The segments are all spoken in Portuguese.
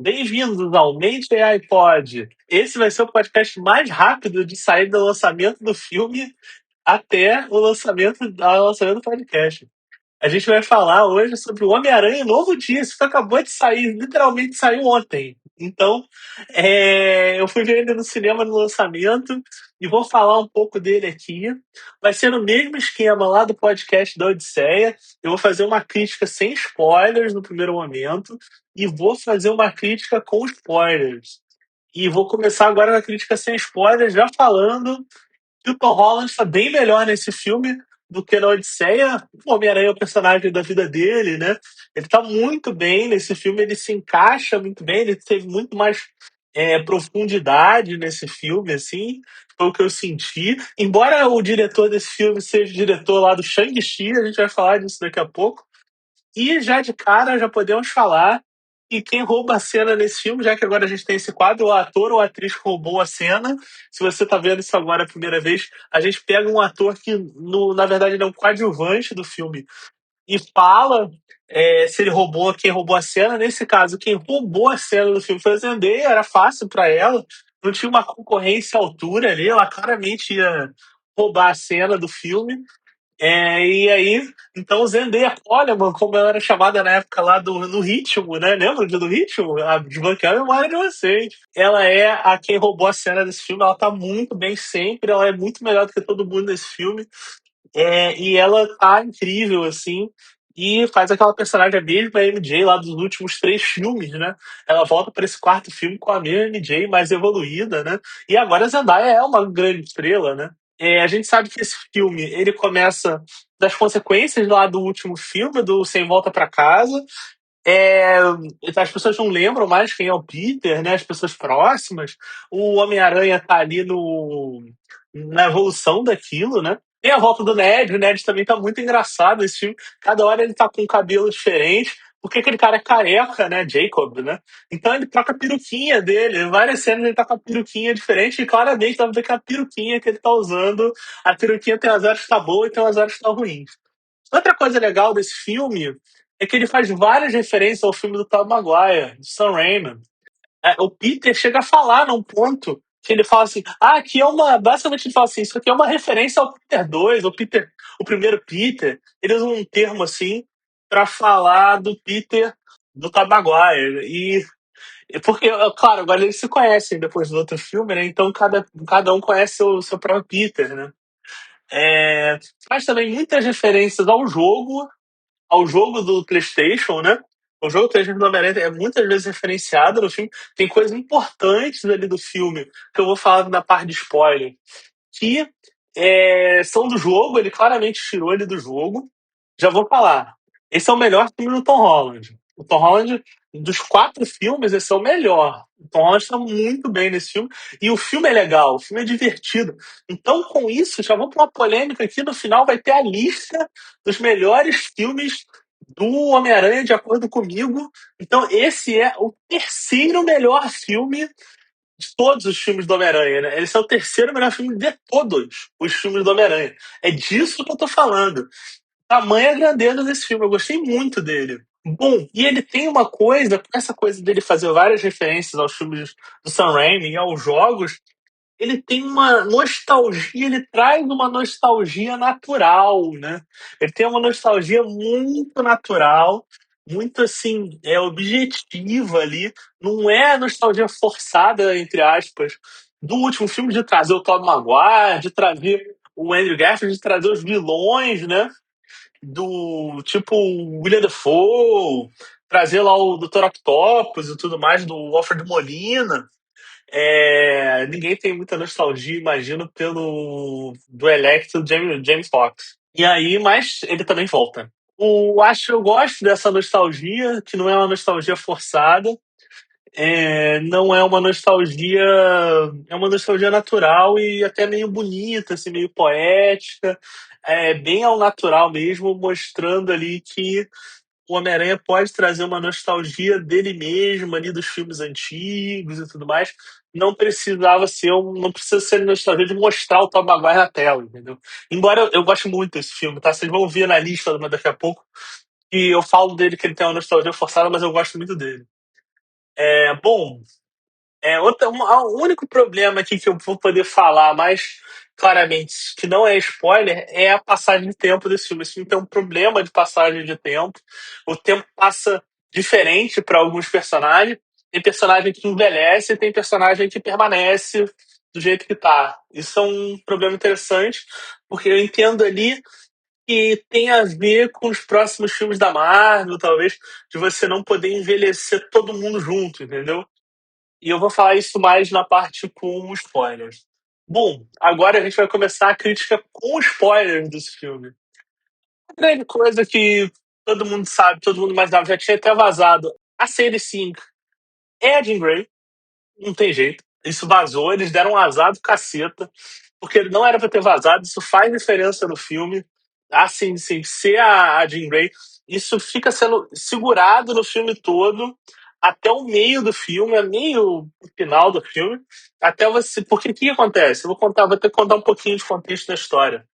Bem-vindos ao Mente AI Pod. Esse vai ser o podcast mais rápido de sair do lançamento do filme até o lançamento do podcast. A gente vai falar hoje sobre o Homem-Aranha Novo Dia. Isso acabou de sair, literalmente saiu ontem. Então, eu fui ver ele no cinema no lançamento e vou falar um pouco dele aqui. Vai ser no mesmo esquema lá do podcast da Odisseia. Eu vou fazer uma crítica sem spoilers no primeiro momento e vou fazer uma crítica com spoilers. E vou começar agora com a crítica sem spoilers, já falando que o Tom Holland está bem melhor nesse filme do que na Odisseia. O Homem-Aranha é o personagem da vida dele, né? Ele tá muito bem nesse filme, ele se encaixa muito bem, ele teve muito mais profundidade nesse filme, assim, foi o que eu senti. Embora o diretor desse filme seja o diretor lá do Shang-Chi, a gente vai falar disso daqui a pouco. E já de cara, já podemos falar que quem rouba a cena nesse filme, já que agora a gente tem esse quadro, o ator ou a atriz que roubou a cena. Se você tá vendo isso agora a primeira vez, a gente pega um ator que, na verdade, ele é um coadjuvante do filme e fala se ele roubou, quem roubou a cena. Nesse caso, quem roubou a cena do filme foi a Zendaya, era fácil para ela, não tinha uma concorrência à altura ali, ela claramente ia roubar a cena do filme. E aí, então Zendaya Coleman, como ela era chamada na época lá no Ritmo, né? Lembra do Ritmo? A desbloquear a memória de vocês. Ela é a quem roubou a cena desse filme, ela tá muito bem sempre, ela é muito melhor do que todo mundo nesse filme. E ela tá incrível, assim, e faz aquela personagem, a mesma MJ lá dos últimos três filmes, né? Ela volta para esse quarto filme com a mesma MJ, mais evoluída, né? E agora a Zendaya é uma grande estrela, né? A gente sabe que esse filme, ele começa das consequências lá do último filme, do Sem Volta para Casa. É, as pessoas não lembram mais quem é o Peter, né? As pessoas próximas. O Homem-Aranha tá ali na evolução daquilo, né? Tem a volta do Ned, o Ned também tá muito engraçado nesse filme. Cada hora ele tá com um cabelo diferente, porque aquele cara é careca, né? Jacob, né? Então ele troca a peruquinha dele. Em várias cenas ele tá com a peruquinha diferente, e claramente dá pra ver que a peruquinha que ele tá usando, a peruquinha tem umas horas que tá boa e tem umas horas que tá ruins. Outra coisa legal desse filme é que ele faz várias referências ao filme do Tobey Maguire, do Sam Raimi. O Peter chega a falar num ponto que ele fala assim, aqui é uma... Basicamente ele fala assim, isso aqui é uma referência ao Peter 2, o primeiro Peter. Ele usa um termo assim pra falar do Peter do Tobey Maguire. Porque, claro, agora eles se conhecem depois do outro filme, né? Então cada um conhece o seu próprio Peter, né? Faz também muitas referências ao jogo do PlayStation, né? O jogo do PlayStation do Homem-Aranha é muitas vezes referenciado no filme. Tem coisas importantes ali do filme que eu vou falar na parte de spoiler, que são do jogo, ele claramente tirou ele do jogo. Já vou falar. Esse é o melhor filme do Tom Holland. O Tom Holland, dos quatro filmes, esse é o melhor. O Tom Holland está muito bem nesse filme. E o filme é legal, o filme é divertido. Então, com isso, já vou para uma polêmica aqui. No final vai ter a lista dos melhores filmes do Homem-Aranha, de acordo comigo. Então, esse é o terceiro melhor filme de todos os filmes do Homem-Aranha, né? Esse é o terceiro melhor filme de todos os filmes do Homem-Aranha. É disso que eu tô falando. Tamanha grandeza desse filme, eu gostei muito dele. Bom, e ele tem uma coisa, com essa coisa dele fazer várias referências aos filmes do Sam Raimi e aos jogos, ele tem uma nostalgia, ele traz uma nostalgia natural, né? Ele tem uma nostalgia muito natural, muito assim, objetiva ali. Não é nostalgia forçada, entre aspas, do último filme de trazer o Tobey Maguire, de trazer o Andrew Garfield, de trazer os vilões, né? Do tipo William Dafoe, trazer lá o Dr. Octopus e tudo mais, do Alfred Molina. Ninguém tem muita nostalgia, imagino, pelo do Electro James Fox. E aí, mas ele também volta. Eu gosto dessa nostalgia, que não é uma nostalgia forçada, não é uma nostalgia, é uma nostalgia natural e até meio bonita, assim, meio poética, bem ao natural mesmo, mostrando ali que o Homem-Aranha pode trazer uma nostalgia dele mesmo, ali dos filmes antigos e tudo mais. Não precisa ser nostalgia de mostrar o Tom Maguire na tela, entendeu? Embora eu goste muito desse filme, tá? Vocês vão ver na lista daqui a pouco que eu falo dele que ele tem uma nostalgia forçada, mas eu gosto muito dele. Bom, o único problema aqui que eu vou poder falar mais claramente, que não é spoiler, é a passagem de tempo desse filme. Esse filme tem um problema de passagem de tempo. O tempo passa diferente para alguns personagens. Tem personagem que envelhece e tem personagem que permanece do jeito que tá. Isso é um problema interessante, porque eu entendo ali que tem a ver com os próximos filmes da Marvel, talvez, de você não poder envelhecer todo mundo junto, entendeu? E eu vou falar isso mais na parte com spoilers. Bom, agora a gente vai começar a crítica com spoilers desse filme. A grande coisa que todo mundo sabe, todo mundo imaginava, já tinha até vazado. A série 5 é a Jean Grey, não tem jeito. Isso vazou, eles deram um azar do caceta, porque não era pra ter vazado, isso faz diferença no filme. Assim, sim, ser a Jean Grey, isso fica sendo segurado no filme todo, até o meio do filme, é meio final do filme, até você. Porque o que acontece? Vou ter que contar um pouquinho de contexto da história.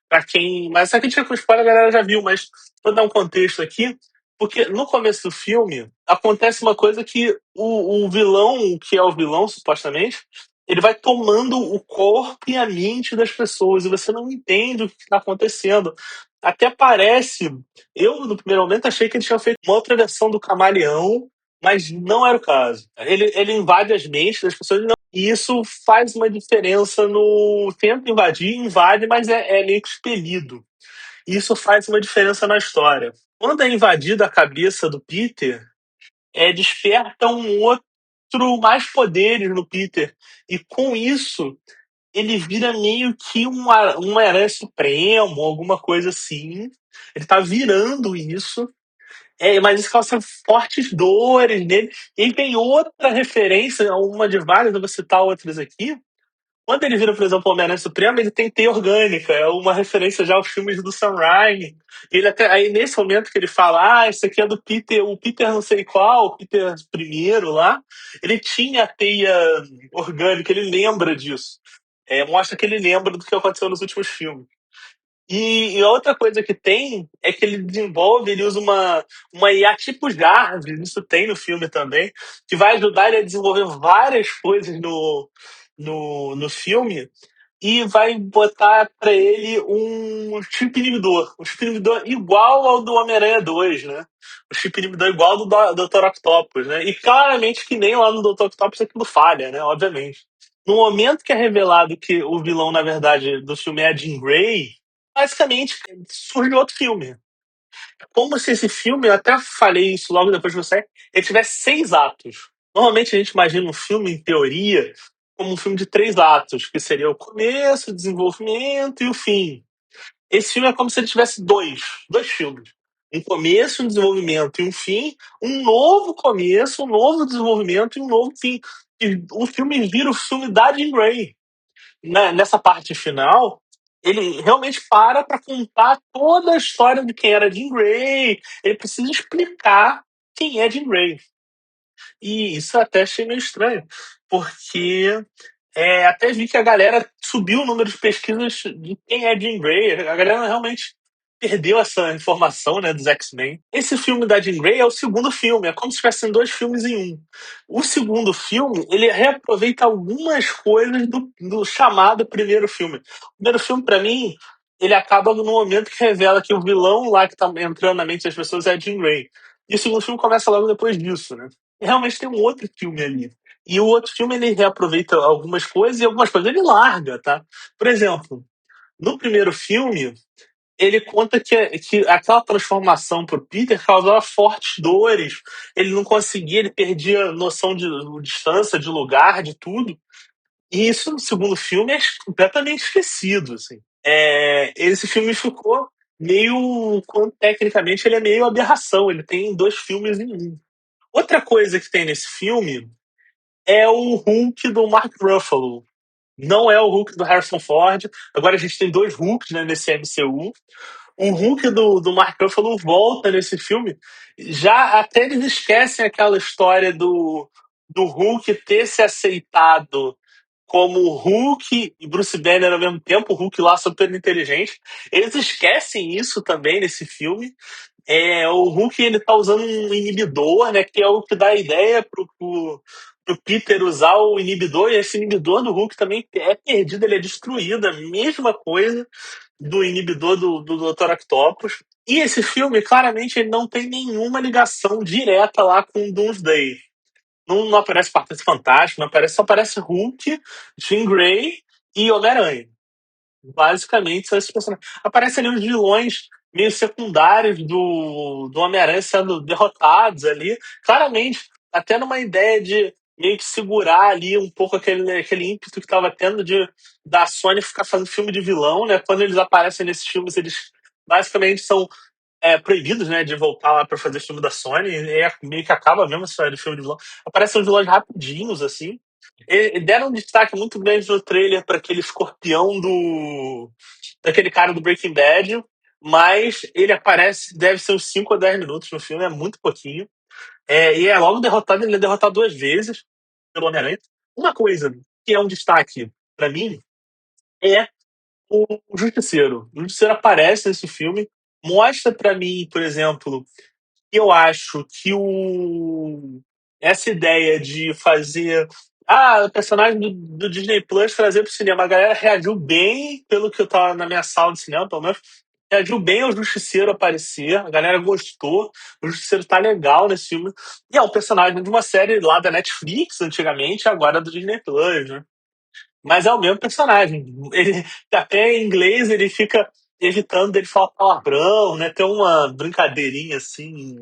Pra quem. Mas essa crítica com spoiler a galera já viu, mas vou dar um contexto aqui. Porque no começo do filme acontece uma coisa que o vilão, que é o vilão, supostamente, ele vai tomando o corpo e a mente das pessoas e você não entende o que está acontecendo. Até parece. Eu, no primeiro momento, achei que eles tinham feito uma outra versão do Camaleão, mas não era o caso. Ele invade as mentes das pessoas e isso faz uma diferença no. Tenta invadir, invade, mas é meio que expelido. E isso faz uma diferença na história. Quando é invadida a cabeça do Peter, desperta um outro mais poderes no Peter. E com isso, ele vira meio que um herói supremo, alguma coisa assim. Ele tá virando isso. Mas isso causa fortes dores nele. E tem outra referência, uma de várias, eu vou citar outras aqui. Quando ele vira, por exemplo, o Homem-Aranha Supremo, ele tem teia orgânica, é uma referência já aos filmes do Sam Raimi. Ele até, aí nesse momento que ele fala, esse aqui é do Peter, o Peter não sei qual, o Peter primeiro lá, ele tinha a teia orgânica, ele lembra disso. Mostra que ele lembra do que aconteceu nos últimos filmes. E a outra coisa que tem é que ele usa uma IA tipo Jarvis, isso tem no filme também, que vai ajudar ele a desenvolver várias coisas no filme e vai botar pra ele um chip inibidor igual ao do Homem-Aranha 2, né? O chip inibidor igual ao do Dr. Octopus, né? E claramente que nem lá no Dr. Octopus aquilo falha, né? Obviamente. No momento que é revelado que o vilão, na verdade, do filme é a Jean Grey, basicamente surge outro filme. Como se esse filme, eu até falei isso logo depois de você, ele tivesse 6 atos. Normalmente a gente imagina um filme, em teoria, como um filme de 3 atos, que seria o começo, o desenvolvimento e o fim. Esse filme é como se ele tivesse dois filmes. Um começo, um desenvolvimento e um fim, um novo começo, um novo desenvolvimento e um novo fim. E o filme vira o filme da Jean Grey. Nessa parte final, ele realmente para contar toda a história de quem era Jean Grey. Ele precisa explicar quem é Jean Grey. E isso eu até achei meio estranho, porque até vi que a galera subiu o número de pesquisas de quem é Jean Grey. A galera realmente perdeu essa informação, né, dos X-Men. Esse filme da Jean Grey é o segundo filme, é como se tivessem 2 filmes em um. O segundo filme, ele reaproveita algumas coisas do chamado primeiro filme. O primeiro filme, pra mim, ele acaba no momento que revela que o vilão lá que tá entrando na mente das pessoas é a Jean Grey. E o segundo filme começa logo depois disso, né? E realmente tem um outro filme ali. E o outro filme ele reaproveita algumas coisas e algumas coisas ele larga, tá? Por exemplo, no primeiro filme, ele conta que aquela transformação pro Peter causava fortes dores. Ele não conseguia, ele perdia noção de distância, de lugar, de tudo. E isso no segundo filme é completamente esquecido, assim. Esse filme ficou meio, tecnicamente, ele é meio aberração. Ele tem 2 filmes em um. Outra coisa que tem nesse filme é o Hulk do Mark Ruffalo. Não é o Hulk do Harrison Ford. Agora a gente tem 2 Hulks, né, nesse MCU. O Hulk do Mark Ruffalo volta nesse filme. Já até eles esquecem aquela história do Hulk ter se aceitado como Hulk e Bruce Banner ao mesmo tempo, o Hulk lá super inteligente. Eles esquecem isso também nesse filme. O Hulk ele tá usando um inibidor, né? Que é o que dá a ideia pro Peter usar o inibidor, e esse inibidor do Hulk também é perdido, ele é destruído, a mesma coisa do inibidor do Dr. Octopus. E esse filme, claramente, ele não tem nenhuma ligação direta lá com o Doomsday. Não aparece Quarteto Fantástico, não aparece, só aparece Hulk, Jean Grey e Homem-Aranha. Basicamente, são esses personagens. Aparecem ali os vilões meio secundários do Homem-Aranha sendo derrotados ali. Claramente, até numa ideia de meio que segurar ali um pouco aquele ímpeto que estava tendo da Sony ficar fazendo filme de vilão, né? Quando eles aparecem nesses filmes, eles basicamente são proibidos, né, de voltar lá para fazer filme da Sony. E meio que acaba mesmo essa história de filme de vilão. Aparecem os vilões rapidinhos, assim. E deram um destaque muito grande no trailer para aquele escorpião daquele cara do Breaking Bad, mas ele aparece, deve ser uns 5 ou 10 minutos no filme, é muito pouquinho. E é logo derrotado, ele é derrotado 2 vezes pelo Homem-Aranha. Uma coisa que é um destaque para mim é o Justiceiro. O Justiceiro aparece nesse filme, mostra para mim, por exemplo, eu acho que essa ideia de fazer o personagem do Disney Plus trazer pro cinema, a galera reagiu bem, pelo que eu tava na minha sala de cinema, pelo menos, reagiu bem ao Justiceiro aparecer, a galera gostou, o Justiceiro tá legal nesse filme, e é um personagem de uma série lá da Netflix, antigamente, agora do Disney Plus, né? Mas é o mesmo personagem. Ele, até em inglês ele fica evitando dele falar palavrão, né? Tem uma brincadeirinha assim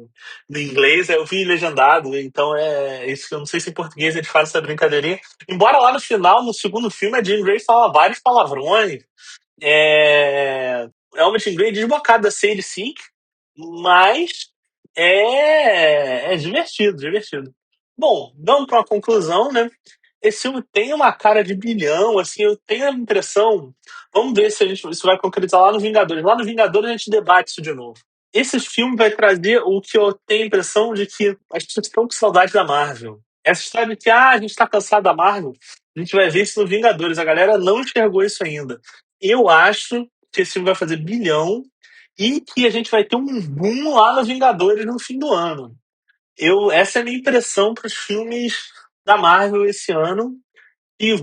no inglês, eu vi legendado, então é isso que eu não sei se em português ele faz essa brincadeirinha. Embora lá no final, no segundo filme, a Jean Grey fala vários palavrões. É uma Jean Grey desbocada da Sadie Sink, mas é divertido, divertido. Bom, vamos para uma conclusão, né? Esse filme tem uma cara de bilhão, assim, eu tenho a impressão. Vamos ver se isso vai concretizar lá no Vingadores. Lá no Vingadores a gente debate isso de novo. Esse filme vai trazer o que eu tenho a impressão de que as pessoas estão com saudade da Marvel. Essa história de que a gente está cansado da Marvel, a gente vai ver isso no Vingadores. A galera não enxergou isso ainda. Eu acho que esse filme vai fazer bilhão e que a gente vai ter um boom lá no Vingadores no fim do ano. Essa é a minha impressão para os filmes da Marvel esse ano. E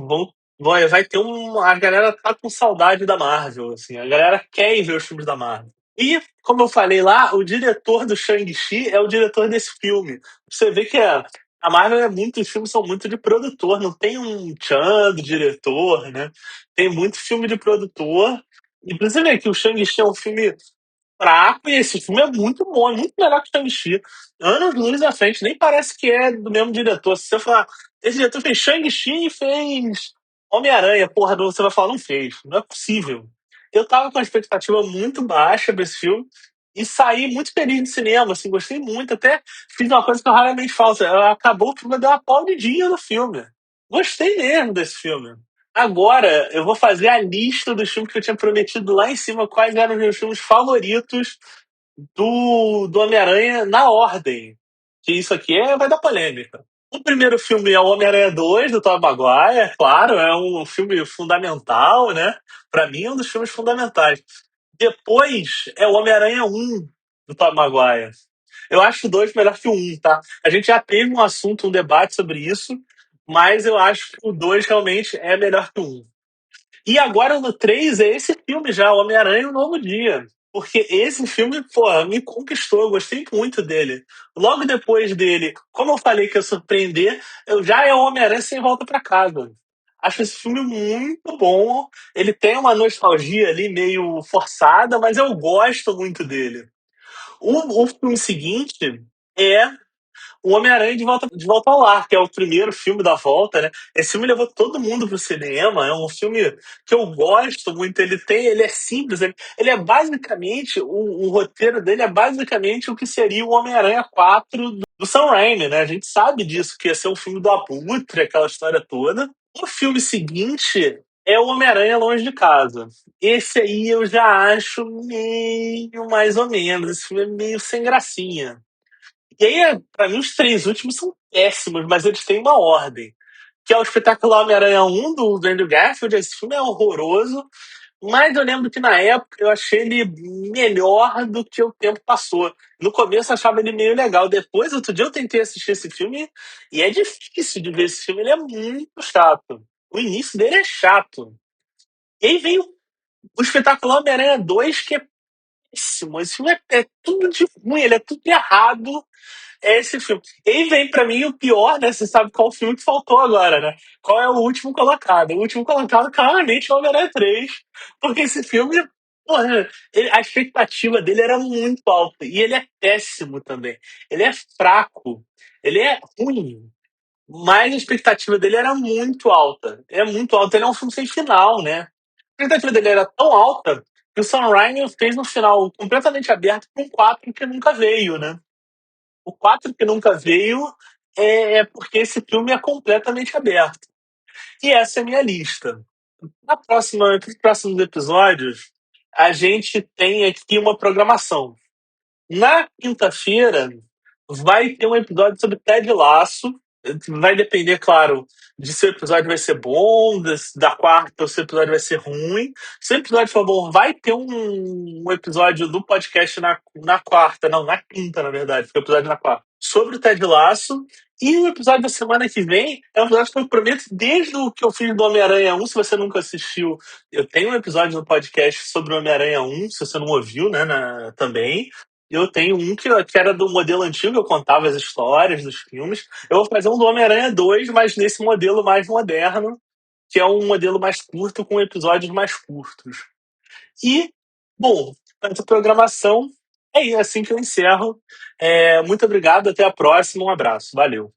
vai ter A galera tá com saudade da Marvel, assim. A galera quer ir ver os filmes da Marvel. E, como eu falei lá, o diretor do Shang-Chi é o diretor desse filme. Você vê que a Marvel os filmes são muito de produtor, não tem um Chan do diretor, né? Tem muito filme de produtor. E pra você ver que o Shang-Chi é um filme fraco, e esse filme é muito bom, é muito melhor que Shang-Chi. Anos luz à frente, nem parece que é do mesmo diretor. Se você falar, esse diretor fez Shang-Chi e fez Homem-Aranha, porra, você vai falar, não fez, não é possível. Eu tava com uma expectativa muito baixa pra esse filme e saí muito feliz de cinema, assim, gostei muito. Até fiz uma coisa que eu raramente faço, acabou o filme, eu dei uma aplaudidinha no filme. Gostei mesmo desse filme. Agora, eu vou fazer a lista dos filmes que eu tinha prometido lá em cima, quais eram os meus filmes favoritos do Homem-Aranha na ordem. Que isso aqui vai dar polêmica. O primeiro filme é o Homem-Aranha 2, do Tobey Maguire, claro, é um filme fundamental, né? Pra mim é um dos filmes fundamentais. Depois é o Homem-Aranha 1, do Tobey Maguire. Eu acho o 2 melhor que o 1, tá? A gente já teve um assunto, um debate sobre isso, mas eu acho que o 2 realmente é melhor que o 1. E agora no 3 é esse filme já, o Homem-Aranha Um Novo Dia. Porque esse filme, pô, me conquistou, eu gostei muito dele. Logo depois dele, como eu falei que ia surpreender, eu já é o Homem-Aranha Sem Volta pra Casa. Acho esse filme muito bom. Ele tem uma nostalgia ali meio forçada, mas eu gosto muito dele. O filme seguinte é o Homem-Aranha de volta ao Lar, que é o primeiro filme da volta, né? Esse filme levou todo mundo pro cinema. É um filme que eu gosto muito. Ele é simples. Ele é basicamente o roteiro dele é basicamente o que seria o Homem-Aranha 4 do Sam Raimi, né? A gente sabe disso, que ia ser um filme do Abutre, aquela história toda. O filme seguinte é o Homem-Aranha Longe de Casa. Esse aí eu já acho meio mais ou menos. Esse filme é meio sem gracinha. E aí, pra mim, os três últimos são péssimos, mas eles têm uma ordem. Que é o espetáculo Homem-Aranha 1 do Andrew Garfield. Esse filme é horroroso, mas eu lembro que na época eu achei ele melhor do que o tempo passou. No começo eu achava ele meio legal. Depois, outro dia eu tentei assistir esse filme e é difícil de ver esse filme. Ele é muito chato. O início dele é chato. E aí vem o espetáculo Homem-Aranha 2, que é péssimo. Esse filme é tudo de ruim, ele é tudo errado. É esse filme. E aí vem pra mim o pior, né? Você sabe qual filme que faltou agora, né? Qual é o último colocado? O último colocado, claramente, é o Homem-Aranha 3. Porque esse filme, porra, a expectativa dele era muito alta. E ele é péssimo também. Ele é fraco. Ele é ruim. Mas a expectativa dele era muito alta. É muito alta. Ele é um filme sem final, né? A expectativa dele era tão alta que o Sam Raimi fez um final completamente aberto com 4 que nunca veio, né? O 4 que nunca veio é porque esse filme é completamente aberto. E essa é a minha lista. Nos próximos episódios, a gente tem aqui uma programação. Na quinta-feira, vai ter um episódio sobre Ted Lasso. Vai depender, claro, de se o episódio vai ser bom, da quarta, ou se o episódio vai ser ruim. Se o episódio for bom, vai ter um episódio do podcast na quarta, não, na quinta, na verdade, porque o episódio é na quarta, sobre o Ted Lasso. E o episódio da semana que vem é um episódio que eu prometo desde o que eu fiz do Homem-Aranha 1. Se você nunca assistiu, eu tenho um episódio no podcast sobre o Homem-Aranha 1, se você não ouviu, né, também. Eu tenho um que era do modelo antigo, eu contava as histórias dos filmes. Eu vou fazer um do Homem-Aranha 2, mas nesse modelo mais moderno, que é um modelo mais curto, com episódios mais curtos. E, bom, essa programação é assim que eu encerro. Muito obrigado, até a próxima, um abraço, valeu.